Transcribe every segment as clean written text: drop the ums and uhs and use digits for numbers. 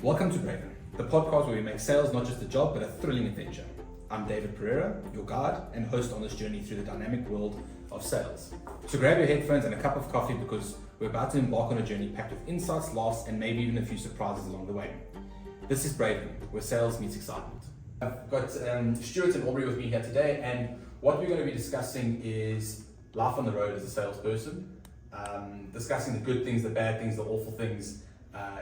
Welcome to Braevens, the podcast where we make sales not just a job but a thrilling adventure. I'm David Pereira, your guide and host on this journey through the dynamic world of sales. So grab your headphones and a cup of coffee because we're about to embark on a journey packed with insights, laughs and maybe even a few surprises along the way. This is Braevens, where sales meets excitement. I've got Stuart and Aubrey with me here today, and what we're going to be discussing is life on the road as a salesperson, discussing the good things, the bad things, the awful things,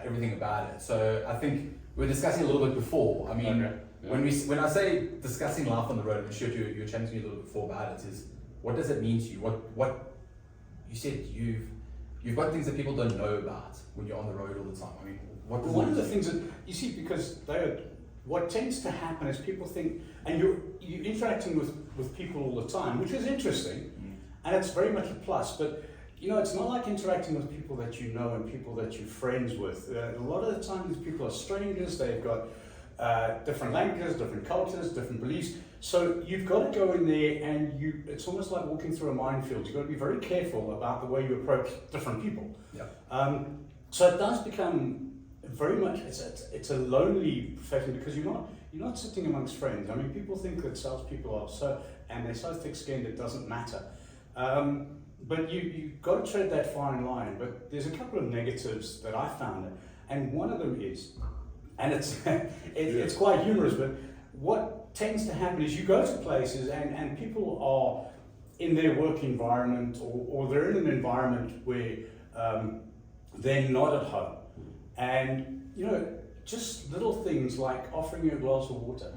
everything about it. So I think we were discussing a little bit before. I mean, Okay. Yeah. when I say discussing life on the road, I'm sure you were chatting to me a little bit before about it, is what does it mean to you? What you said you've got things that people don't know about when you're on the road all the time. I mean, what does One it of the mean? things that you see, because what tends to happen is people think, and you're interacting with people all the time, which is interesting, and it's very much a plus. But you know, it's not like interacting with people that you know and people that you're friends with. A lot of the time, these people are strangers. They've got different languages, different cultures, different beliefs. So you've got to go in there, and it's almost like walking through a minefield. You've got to be very careful about the way you approach different people. Yeah. So it does become very much, it's a lonely profession because you're not sitting amongst friends. I mean, people think that salespeople are and they're so thick-skinned it doesn't matter. But you've got to tread that fine line. But there's a couple of negatives that I found, and one of them is, and it's quite humorous, but what tends to happen is you go to places and people are in their work environment or they're in an environment where they're not at home. And, you know, just little things like offering you a glass of water.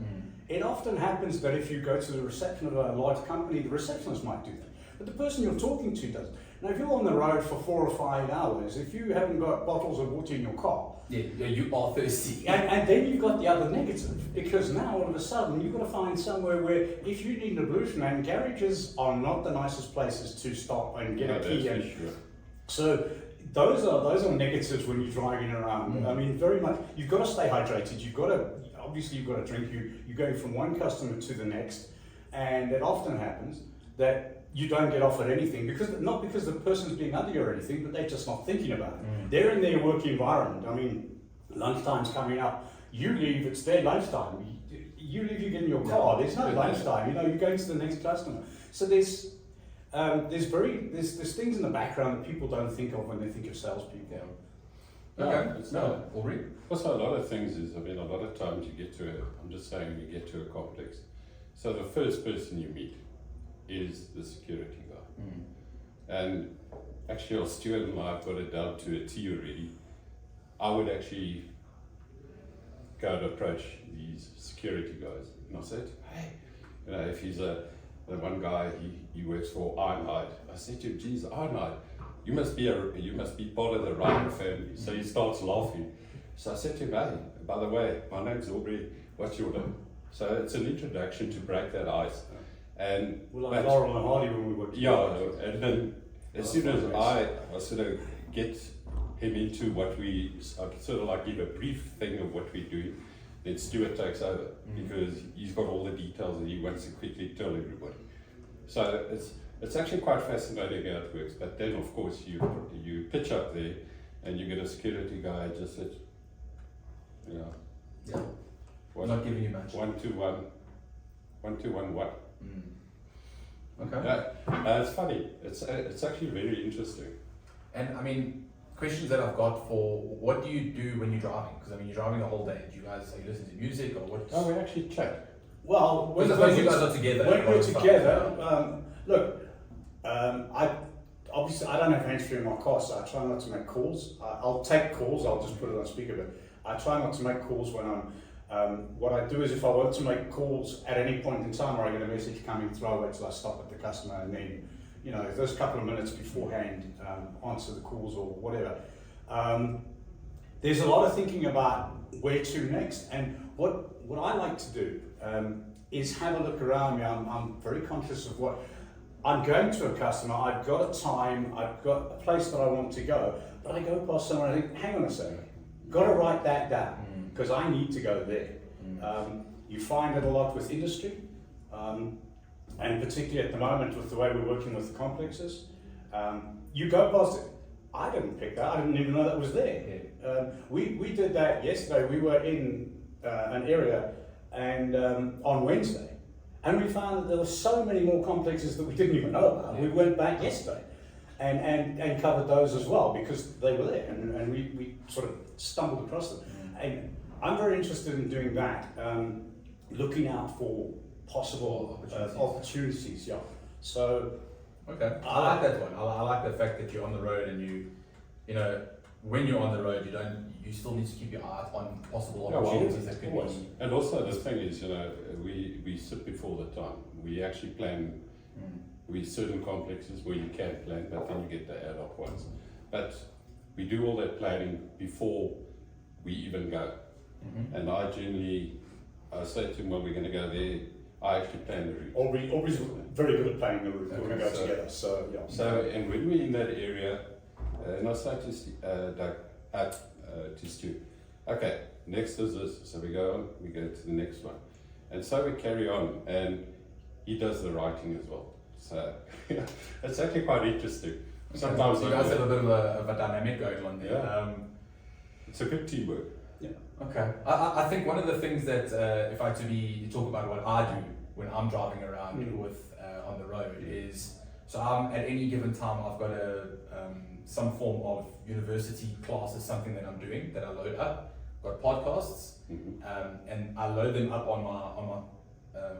It often happens that if you go to the reception of a large company, the receptionist might do that. But the person you're talking to doesn't. Now, if you're on the road for 4 or 5 hours, if you haven't got bottles of water in your car, Yeah, you are thirsty. and then you've got the other negative, because now all of a sudden you've got to find somewhere where if you need an ablution, and garages are not the nicest places to stop and get a key. And Sure. so those are negatives when you're driving around. I mean, very much, you've got to stay hydrated. You've got to drink. You're going from one customer to the next, and it often happens that you don't get offered anything not because the person's being ugly or anything, but they're just not thinking about it. They're in their work environment. I mean, lunchtime's coming up. You leave, it's their lunchtime. You leave, you get in your car. There's no lunchtime. You know, you're going to the next customer. So there's things in the background that people don't think of when they think of salespeople. Yeah. Okay. No, Aubrey. Also, a lot of things is, I mean, a lot of times you get to a complex. So the first person you meet is the security guy. And actually, Stuart and I have got it down to a T already. I would actually go and approach these security guys. And I said, hey, you know, if he's the one guy, he works for Ironhide. I said to him, geez, Ironhide, you must be part of the Ryan family. So he starts laughing. So I said to him, hey, by the way, my name's Aubrey, what's your name? So it's an introduction to break that ice. And Like Laurel and Hardy when we worked together. yeah, and then as soon as I sort of get him into what I sort of like give a brief thing of what we're doing, then Stuart takes over because he's got all the details and he wants to quickly tell everybody. So it's actually quite fascinating how it works. But then of course you pitch up there and you get a security guy just said, you know, Yeah. Not giving you much. 121 what? Okay. It's funny. It's actually very interesting. And I mean, questions that I've got for what do you do when you're driving? Because I mean, you're driving the whole day. Do you guys listen to music or what? Oh, we actually chat. Well, Because I suppose you guys are together. When we're Stuff. together, look, I don't have hands-free in my car, so I try not to make calls. I'll take calls. I'll just put it on speaker, but I try not to make calls when I'm. What I do is if I want to make calls at any point in time or I get a message coming through, I wait till I stop at the customer and then, you know, if there's a couple of minutes beforehand, answer the calls or whatever. There's a lot of thinking about where to next, and what I like to do is have a look around me. I'm very conscious of what I'm going to a customer. I've got a time, I've got a place that I want to go, but I go past somewhere and I think, hang on a second, got to write that down. Because I need to go there. You find it a lot with industry, and particularly at the moment with the way we're working with the complexes. You go past it, I didn't pick that. I didn't even know that was there. We did that yesterday. We were in an area and on Wednesday, and we found that there were so many more complexes that we didn't even know about. We went back yesterday and covered those as well because they were there, and we sort of stumbled across them. And I'm very interested in doing that, looking out for possible opportunities. Yeah. So. Okay, I like that one. I like the fact that you're on the road and you know, when you're on the road, you still need to keep your eye on possible opportunities that could be. And also the thing is, you know, we sit before the time. We actually plan. We certain complexes where you can plan, but then you get the ad hoc ones. But we do all that planning before we even go. And I say to him when we're going to go there, I actually plan the route. Aubrey's very good at planning the route when we go together. So yeah. So and when we're in that area, and I say to Stu, okay, next is this. So we go on, we go to the next one, and so we carry on. And he does the writing as well. So it's actually quite interesting. Sometimes so you guys have a bit of a dynamic going on there. Yeah. It's a good teamwork. Yeah. Okay. I think one of the things that if I had to talk about what I do when I'm driving around with on the road is, so I'm at any given time I've got some form of university class or something that I'm doing that I load up. I've got podcasts and I load them up on my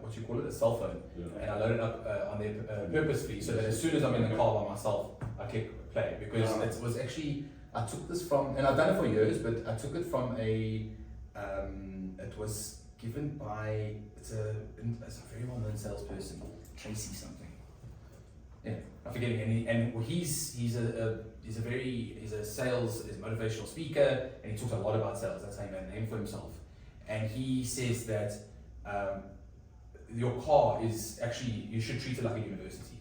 what you call it, a cell phone, and I load it up on there purposefully so that as soon as I'm in the car by myself I click play, because it was actually, I took this from, and I've done it for years, but I took it from it was given by, it's a very well-known salesperson, Tracy something. Yeah, I'm forgetting, and he's a sales, is a motivational speaker, and he talks a lot about sales. That's how he made a name for himself. And he says that your car is actually, you should treat it like a university.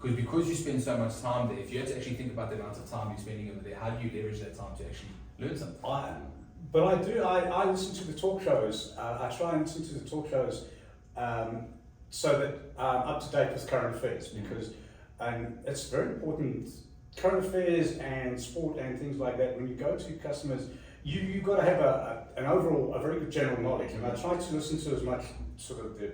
Because you spend so much time there, if you had to actually think about the amount of time you're spending over there, how do you leverage that time to actually learn something? I listen to the talk shows. I try and listen to the talk shows so that I'm up to date with current affairs, because it's very important. Current affairs and sport and things like that, when you go to customers, you've got to have an overall, a very good general knowledge. And I try to listen to as much sort of the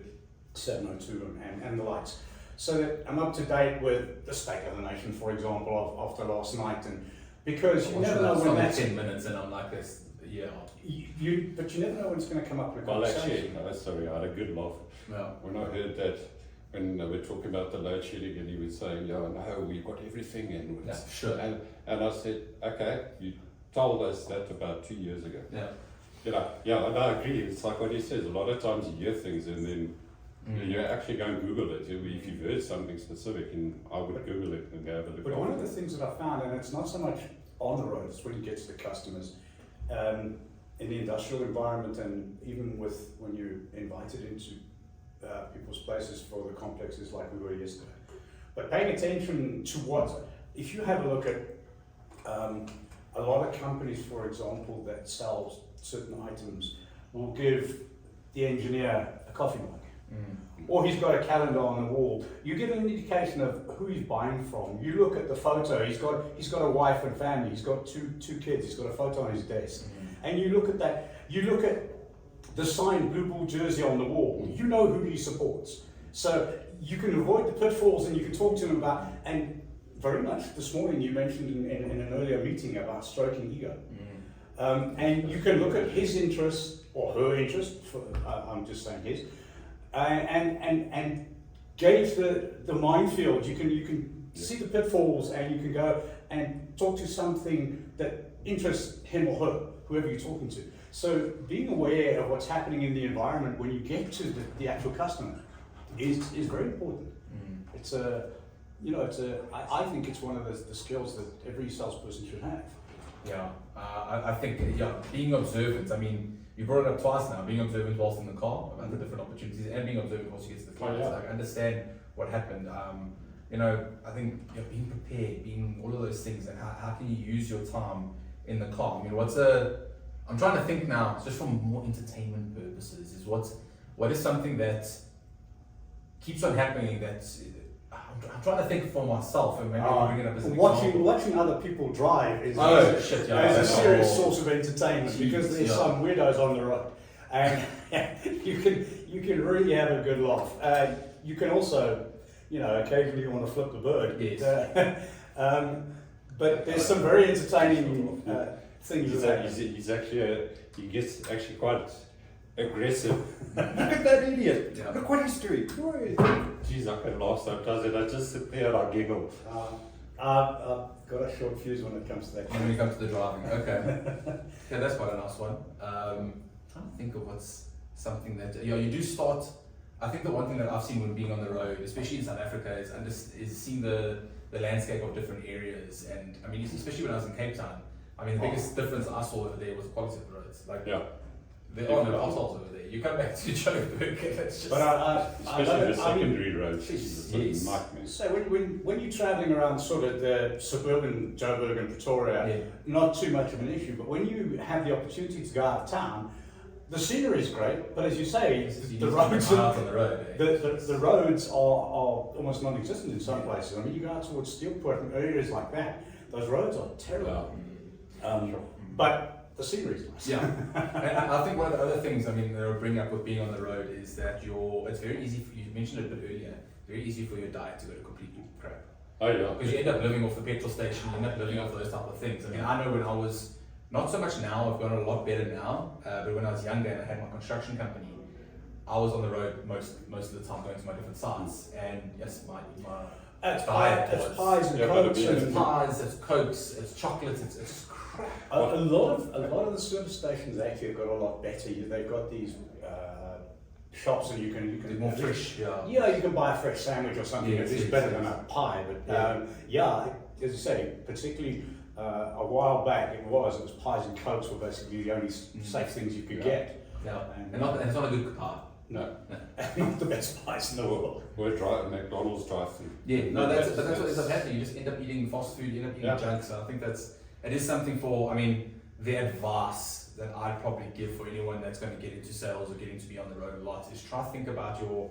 702 and the likes, so that I'm up to date with the state of the nation, for example, after last night. And because you never know when that's 10 minutes and I'm like this, yeah. But you never know when it's going to come up in a Well, conversation. actually, sorry, I had a good laugh when I heard that, when they were talking about the load shedding, and he was saying, yeah, no, we've got everything, and sure. And I said, okay, you told us that about 2 years ago. Yeah. You know, yeah, and I agree. It's like what he says. A lot of times you hear things and then you actually go and Google it. If you've heard something specific, and I would Google it and go have a look. But one of the things that I found, and it's not so much on the road, it's when you get to the customers, in the industrial environment, and even with when you're invited into people's places for the complexes like we were yesterday. But paying attention to what, if you have a look at a lot of companies, for example, that sell certain items, will give the engineer a coffee mug. Or he's got a calendar on the wall. You get an indication of who he's buying from. You look at the photo. He's got a wife and family. He's got two kids. He's got a photo on his desk. And you look at that. You look at the signed Blue Bull jersey on the wall. You know who he supports. So you can avoid the pitfalls, and you can talk to him about. And very much this morning you mentioned in an earlier meeting about stroking ego. And you can look at his interest or her interest. I'm just saying his. And gauge the minefield. You can see the pitfalls, and you can go and talk to something that interests him or her, whoever you're talking to. So being aware of what's happening in the environment when you get to the actual customer is very important. I think it's one of the skills that every salesperson should have. Yeah, I think being observant. I mean, you brought it up twice now. Being observant whilst in the car about the different opportunities, and being observant once you get to the clients. Like understand what happened. I think being prepared, being all of those things, and how can you use your time in the car? I mean, I'm trying to think now, just from more entertainment purposes, is what is something that keeps on happening that I'm trying to think for myself, and maybe I'll bring it up as an example. Watching other people drive is Shit, a serious source of entertainment because there's some weirdos on the road, and you can really have a good laugh. You can also, occasionally you want to flip the bird. Yes. But there's some very entertaining things. He gets actually quite aggressive. Look at that idiot! Yeah. Look what he's doing! Jeez, I can laugh sometimes and I just sit there and I giggle. I've got a short fuse when it comes to that. When it comes to the driving, okay. Yeah, that's quite a nice one. Trying to think of what's something that you do start. I think the one thing that I've seen when being on the road, especially in South Africa, is seeing the landscape of different areas. And I mean, especially when I was in Cape Town, I mean, the biggest difference I saw over there was the quality of the roads. Like, there are no assholes over there. You come back to Joburg, and it's just. But especially the secondary roads, it's a yes. nightmare. So when you're travelling around sort of the suburban Joburg and Pretoria, not too much of an issue. But when you have the opportunity to go out of town, the scenery is great. But as you say, the roads on the road. the roads are almost non-existent in some places. I mean, you go out towards Steelport and areas like that, those roads are terrible. But the scenery is nice. Yeah, and I think one of the other things, I mean, they'll bring up with being on the road is that it's very easy for you mentioned it a bit earlier, very easy for your diet to go to complete crap. Oh yeah. Because you end up living off the petrol station, you end up living off those type of things. I mean, I know when I was, not so much now, I've gotten a lot better now, but when I was younger and I had my construction company, I was on the road most of the time going to my different sites, and yes, my It's diet pies and cokes. it's pies, it's cokes, it's chocolates, it's just crap. A lot of the service stations actually have got a lot better. They've got these shops, and you can more fresh. Yeah, you can buy a fresh sandwich or something. It's better than a pie. But as you say, particularly a while back, it was pies and cokes were basically the only safe things you could get. Yeah, and it's not a good pie. No. Not the best pies in the world. We're McDonald's drive-through. Yeah, no, that's what ends up happening. You just end up eating fast food, you end up eating junk. So I think it is something for, I mean, the advice that I'd probably give for anyone that's going to get into sales or getting to be on the road a lot is try to think about your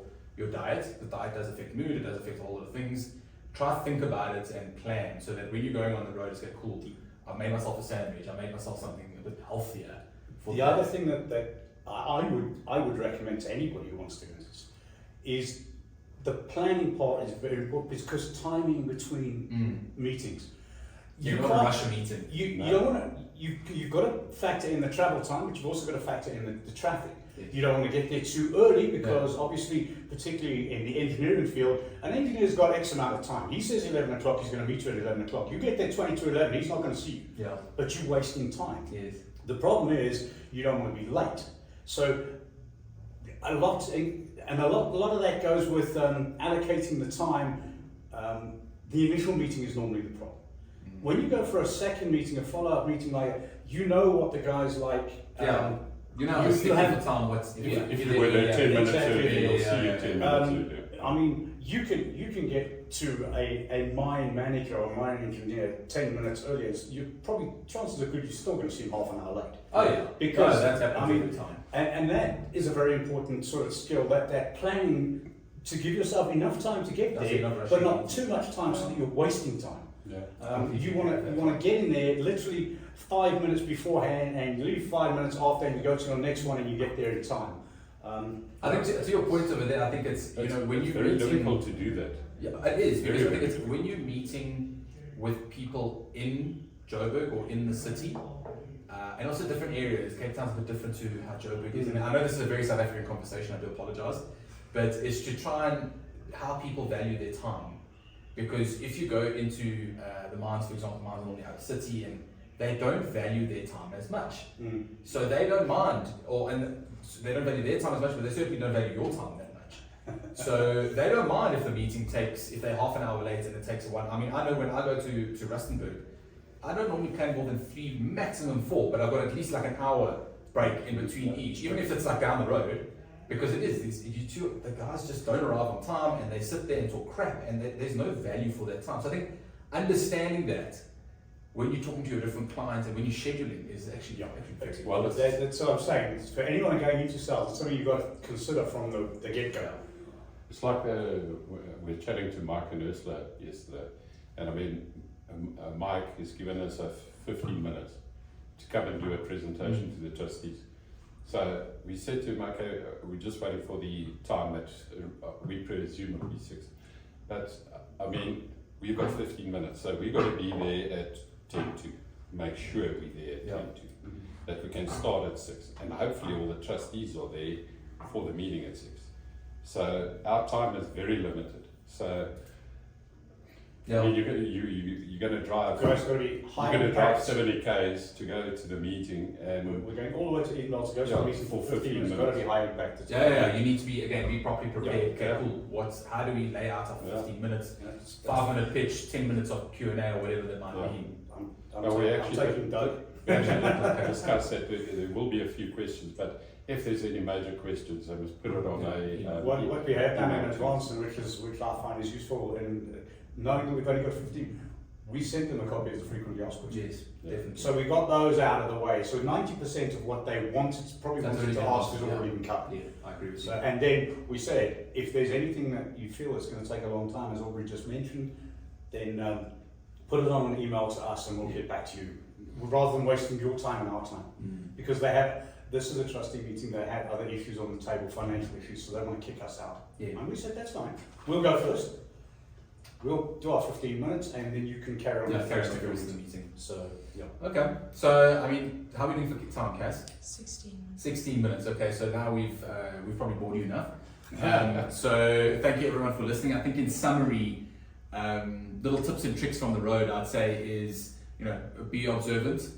diet. The diet does affect mood, it does affect a whole lot of things. Try to think about it and plan so that when you're going on the road, it's like, cool, I've made myself a sandwich, I made myself something a bit healthier. The other thing that I would recommend to anybody who wants to do this is the planning part is very important because timing between meetings. You can't rush a meeting. You don't want to. You've got to factor in the travel time, but you've also got to factor in the traffic. Yes. You don't want to get there too early because obviously, particularly in the engineering field, an engineer's got X amount of time. He says 11 o'clock, he's going to meet you at 11 o'clock. You get there 20 to 11, he's not going to see you. Yeah. But you're wasting time. Yes. The problem is you don't want to be late. So a lot of that goes with allocating the time. The initial meeting is normally the problem. When you go for a second meeting, a follow-up meeting, you know what the guy's like. You know, you have the time. If you were there 10 minutes earlier, you'll see you 10 minutes earlier. I mean, you can get to a mine manager or a mine engineer 10 minutes earlier. You probably, chances are good you're still going to see him half an hour late. Oh yeah, because that's happening every time. And that is a very important sort of skill. That planning to give yourself enough time to get there, but not too much time so that you're wasting time. Yeah. You want to get in there literally 5 minutes beforehand and you leave 5 minutes after and you go to the next one and you get there in time. I think to your point over there, I think it's when you're very difficult to do that. Yeah, it is because I think it's when you're meeting with people in Joburg or in the city, and also different areas. Cape Town's a bit different to how Joburg is. I mean, I know this is a very South African conversation. I do apologise, but it's to try and how people value their time. Because if you go into the mines, for example, mines normally have a city and they don't value their time as much. So they don't mind, they don't value their time as much, but they certainly don't value your time that much. So they don't mind if the meeting if they're half an hour late and it takes a while. I mean, I know when I go to Rustenburg, I don't normally plan more than 3, maximum 4, but I've got at least like an hour break in between each, even if it's like down the road. Because it is, the guys just don't arrive on time and they sit there and talk crap and there's no value for their time. So I think understanding that when you're talking to your different clients and when you're scheduling is actually very well. That's what I'm saying. For anyone going into sales, it's something you've got to consider from the get-go. It's like we're chatting to Mike and Ursula yesterday, and I mean, Mike has given us 15 minutes to come and do a presentation to the trustees. So we said to him, okay, we're just waiting for the time that we presume will be 6. But I mean, we've got 15 minutes, so we've got to be there at 10 to make sure we're there at 10 to. That we can start at 6, and hopefully all the trustees are there for the meeting at 6. So our time is very limited. So Yeah. I mean, you're going to drive. Guys, got to be You're high going to drive impact. 70 k's to go to the meeting, and We're going all the way to Edinburgh to go to Yeah, a meeting for for 15 minutes. It's got to be high impact. It's Yeah, you need to be properly prepared. Yeah. Okay, cool. How do we lay out our 15 minutes? Yeah, it's- 5-minute pitch, 10 minutes of Q&A or whatever that might Yeah. be. No, we I'm actually taking Doug. Okay. discuss that. There will be a few questions, but if there's any major questions, I must put it on a. What we have done in advance, and which I find is useful, and knowing that we've only got 15, we sent them a copy of the frequently asked questions. Yes, Yeah. definitely. So we got those out of the way. So 90% of what they wanted, probably That's wanted to already been ask, has asked, already been covered. Yeah, I agree with So, you. and then we said, if there's anything that you feel is going to take a long time, as Aubrey just mentioned, then put it on an email to us and we'll get back to you, rather than wasting your time and our time. Because this is a trustee meeting, they have other issues on the table, financial issues, so they want to kick us out. Yeah. And we said, that's fine. We'll go first. We'll do our 15 minutes and then you can carry on Yeah, with fair the enough, rest the of rest the of the meeting. meeting. So, yeah. Okay, so I mean, how are we doing for time, Cass? 16 minutes. 16 minutes. Okay, so now we've probably bored you enough. So thank you everyone for listening. I think in summary, little tips and tricks from the road, I'd say is, be observant,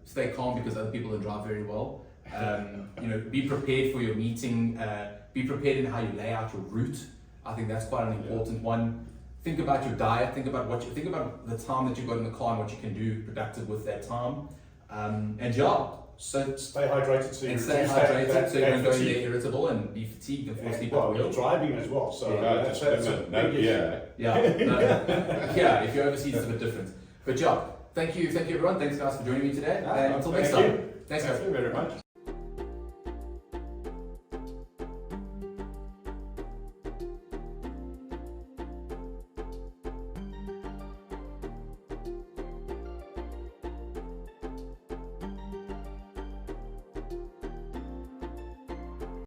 stay calm because other people don't drive very well. Be prepared for your meeting. Be prepared in how you lay out your route. I think that's quite an important one. Think about your diet. Think about the time that you've got in the car and what you can do productive with that time. So Stay hydrated so you and stay reduce hydrated so you don't go in fatigue. there irritable and be fatigued and fall asleep at Well, the you're wheel. driving as well, so Yeah, that's a big issue. Yeah, if you're overseas it's a bit different. But thank you everyone. Thanks guys for joining me today. And until next Thank time. Thanks guys. Thank you very much.